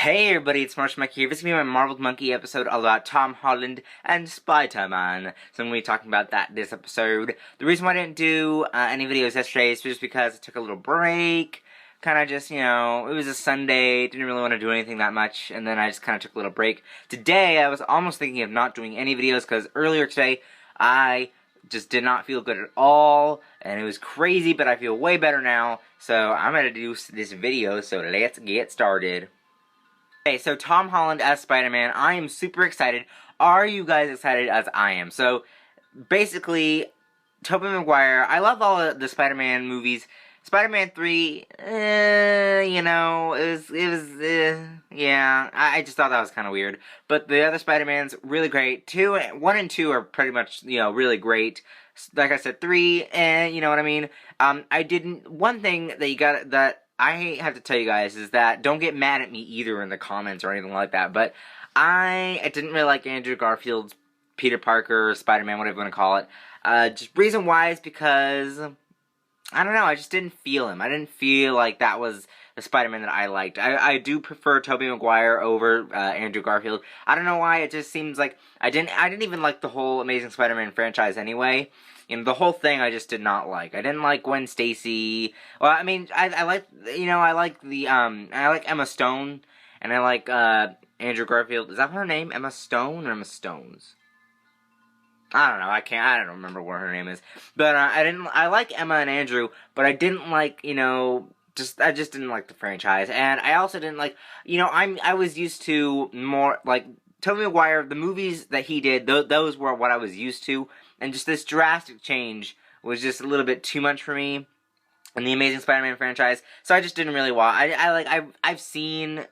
Hey everybody, it's Marshall Monkey here. This is going to be my Marveled Monkey episode all about Tom Holland and Spider-Man. So I'm going to be talking about that this episode. The reason why I didn't do any videos yesterday is just because I took a little break. Kind of just, it was a Sunday, didn't really want to do anything that much, and then I just kind of took a little break. Today, I was almost thinking of not doing any videos, because earlier today, I just did not feel good at all, and it was crazy, but I feel way better now. So I'm going to do this video, so let's get started. Okay, so Tom Holland as Spider-Man, I am super excited. Are you guys excited as I am? So, basically, Tobey Maguire, I love all of the Spider-Man movies. Spider-Man 3, yeah, I just thought that was kind of weird. But the other Spider-Man's really great. 1 and 2 are pretty much, really great. Like I said, 3, you know what I mean? One thing that I have to tell you guys is that don't get mad at me either in the comments or anything like that, but I didn't really like Andrew Garfield's Peter Parker, Spider-Man, whatever you want to call it. Just reason why is because, I don't know, I just didn't feel him. I didn't feel like that was the Spider-Man that I liked. I do prefer Tobey Maguire over Andrew Garfield. I don't know why, it just seems like I didn't even like the whole Amazing Spider-Man franchise anyway. The whole thing I just did not like. I didn't like Gwen Stacy. Well, I mean, I like Emma Stone, and I like Andrew Garfield. Is that her name? Emma Stone or Emma Stones? I don't know. I don't remember what her name is. But I like Emma and Andrew, but I didn't like, I just didn't like the franchise. And I also didn't like, I was used to more like Tobey Maguire, the movies that he did, those were what I was used to. And just this drastic change was just a little bit too much for me in the Amazing Spider-Man franchise. So I just didn't really watch. I've seen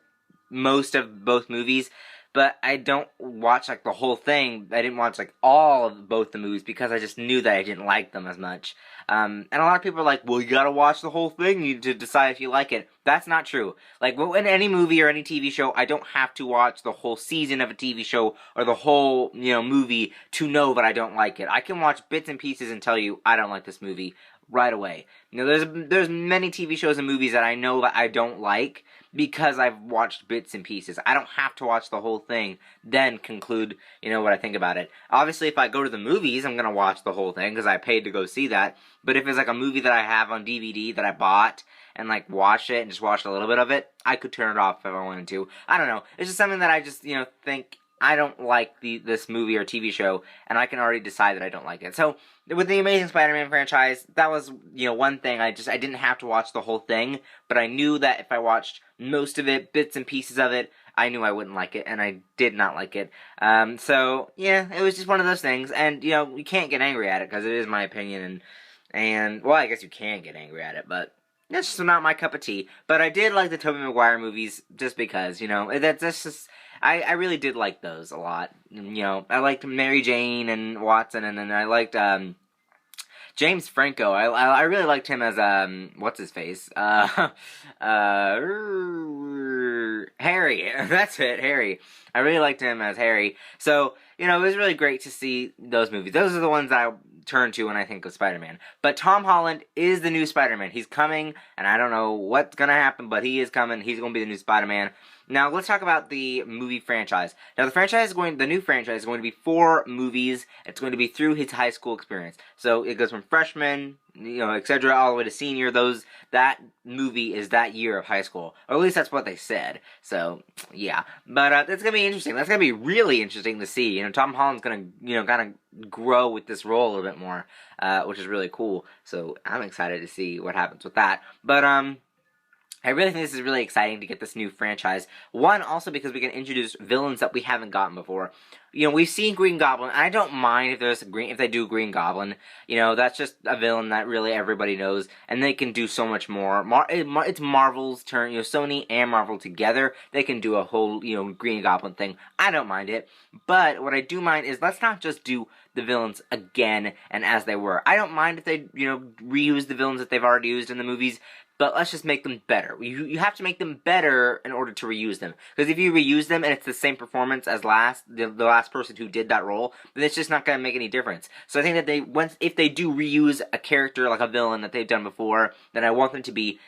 most of both movies, but I don't watch like the whole thing. I didn't watch like all of both the movies because I just knew that I didn't like them as much. And a lot of people are like, well, you gotta watch the whole thing to decide if you like it. That's not true. Like, in any movie or any TV show, I don't have to watch the whole season of a TV show or the whole, movie to know that I don't like it. I can watch bits and pieces and tell you I don't like this movie right away. There's many TV shows and movies that I know that I don't like because I've watched bits and pieces. I don't have to watch the whole thing, then conclude, what I think about it. Obviously, if I go to the movies, I'm gonna watch the whole thing because I paid to go see that. But if it's like a movie that I have on DVD that I bought and like watch it and just watch a little bit of it, I could turn it off if I wanted to. I don't know. It's just something that I just, think I don't like this movie or TV show, and I can already decide that I don't like it. So, with the Amazing Spider-Man franchise, that was, one thing. I didn't have to watch the whole thing, but I knew that if I watched most of it, bits and pieces of it, I knew I wouldn't like it, and I did not like it. So, yeah, it was just one of those things, and, you can't get angry at it, because it is my opinion, and, well, I guess you can get angry at it, but that's just not my cup of tea. But I did like the Tobey Maguire movies, just because, that's just... I really did like those a lot. I liked Mary Jane and Watson, and then I liked James Franco. I really liked him as what's his face? Harry. That's it, Harry. I really liked him as Harry. So, it was really great to see those movies. Those are the ones that I turn to when I think of Spider-Man. But Tom Holland is the new Spider-Man. He's coming, and I don't know what's gonna happen, but he is coming. He's gonna be the new Spider-Man. Now, let's talk about the movie franchise. Now, the new franchise is going to be 4 movies. It's going to be through his high school experience. So, it goes from freshman, etc., all the way to senior. That movie is that year of high school. Or at least that's what they said. So, yeah. But, that's going to be interesting. That's going to be really interesting to see. Tom Holland's going to, kind of grow with this role a little bit more, which is really cool. So, I'm excited to see what happens with that. But, I really think this is really exciting to get this new franchise. One, also because we can introduce villains that we haven't gotten before. We've seen Green Goblin. I don't mind if they do Green Goblin. That's just a villain that really everybody knows, and they can do so much more. It's Marvel's turn. Sony and Marvel together, they can do a whole, Green Goblin thing. I don't mind it. But what I do mind is let's not just do the villains again and as they were. I don't mind if they, reuse the villains that they've already used in the movies. but let's just make them better. You have to make them better in order to reuse them. Because if you reuse them and it's the same performance as the last person who did that role, then it's just not going to make any difference. So I think that if they do reuse a character like a villain that they've done before, then I want them to be,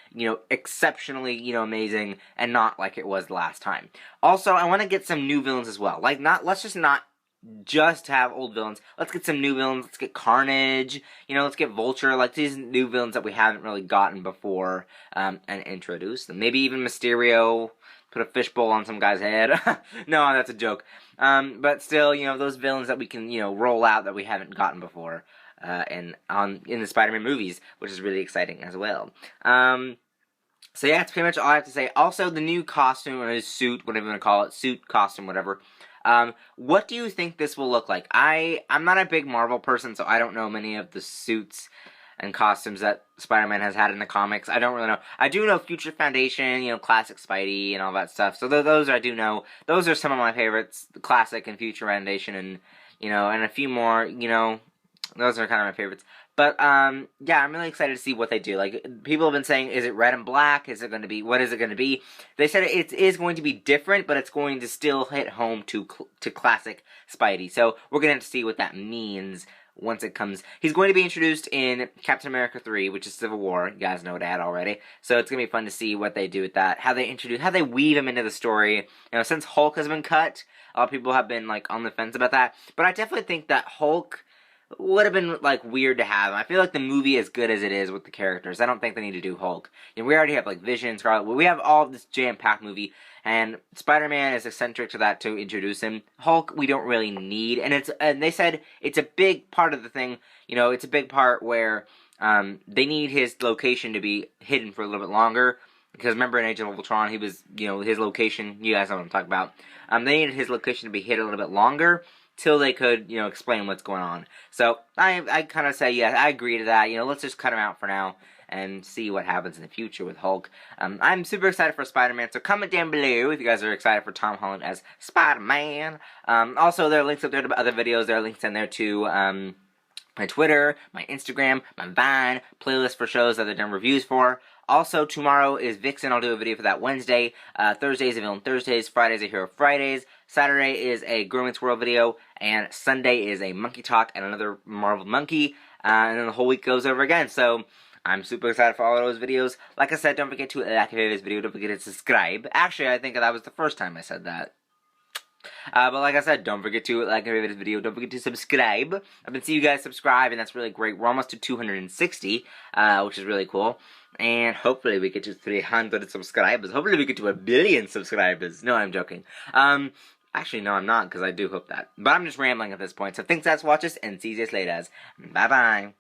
exceptionally, amazing and not like it was the last time. Also, I want to get some new villains as well. Like, let's just have old villains. Let's get some new villains. Let's get Carnage. Let's get Vulture. Like, these new villains that we haven't really gotten before, and introduce them. Maybe even Mysterio. Put a fishbowl on some guy's head. No, that's a joke. But still, those villains that we can, roll out that we haven't gotten before, in the Spider-Man movies, which is really exciting as well. So yeah, that's pretty much all I have to say. Also, the new costume, or his suit, whatever you want to call it, suit, costume, whatever. What do you think this will look like? I'm not a big Marvel person, so I don't know many of the suits and costumes that Spider-Man has had in the comics. I don't really know. I do know Future Foundation, classic Spidey and all that stuff. So those I do know. Those are some of my favorites, the classic and Future Foundation, and and a few more. Those are kind of my favorites. But, yeah, I'm really excited to see what they do. Like, people have been saying, is it red and black? Is it going to be, what is it going to be? They said it is going to be different, but it's going to still hit home to classic Spidey. So, we're going to have to see what that means once it comes. He's going to be introduced in Captain America 3, which is Civil War. You guys know that already. So, it's going to be fun to see what they do with that. How they weave him into the story. Since Hulk has been cut, a lot of people have been, like, on the fence about that. But I definitely think that Hulk would have been, like, weird to have. I feel like the movie is good as it is with the characters. I don't think they need to do Hulk. We already have, like, Vision, Scarlet. We have all of this jam-packed movie, and Spider-Man is eccentric to that to introduce him. Hulk, we don't really need, and they said it's a big part of the thing. It's a big part where they need his location to be hidden for a little bit longer. Because remember in Age of Ultron, he was, his location, you guys know what I'm talking about. They needed his location to be hid a little bit longer, till they could, explain what's going on. So, I kind of say, yeah, I agree to that. Let's just cut him out for now and see what happens in the future with Hulk. I'm super excited for Spider-Man, so comment down below if you guys are excited for Tom Holland as Spider-Man. Also, there are links up there to other videos. There are links in there to, my Twitter, my Instagram, my Vine, playlist for shows that I've done reviews for. Also, tomorrow is Vixen. I'll do a video for that Wednesday. Thursday is a Villain Thursdays. Fridays a Hero Fridays. Saturday is a Growing World video. And Sunday is a Monkey Talk and another Marvel Monkey. And then the whole week goes over again. So, I'm super excited for all of those videos. Like I said, don't forget to like this video. Don't forget to subscribe. Actually, I think that was the first time I said that. But like I said, don't forget to like and rate this video. Don't forget to subscribe. I've been seeing you guys subscribe, and that's really great. We're almost to 260, which is really cool. And hopefully we get to 300 subscribers. Hopefully we get to 1 billion subscribers. No, I'm joking. Actually, no, I'm not, because I do hope that. But I'm just rambling at this point. So thanks guys for watching, and see you guys later. Bye-bye.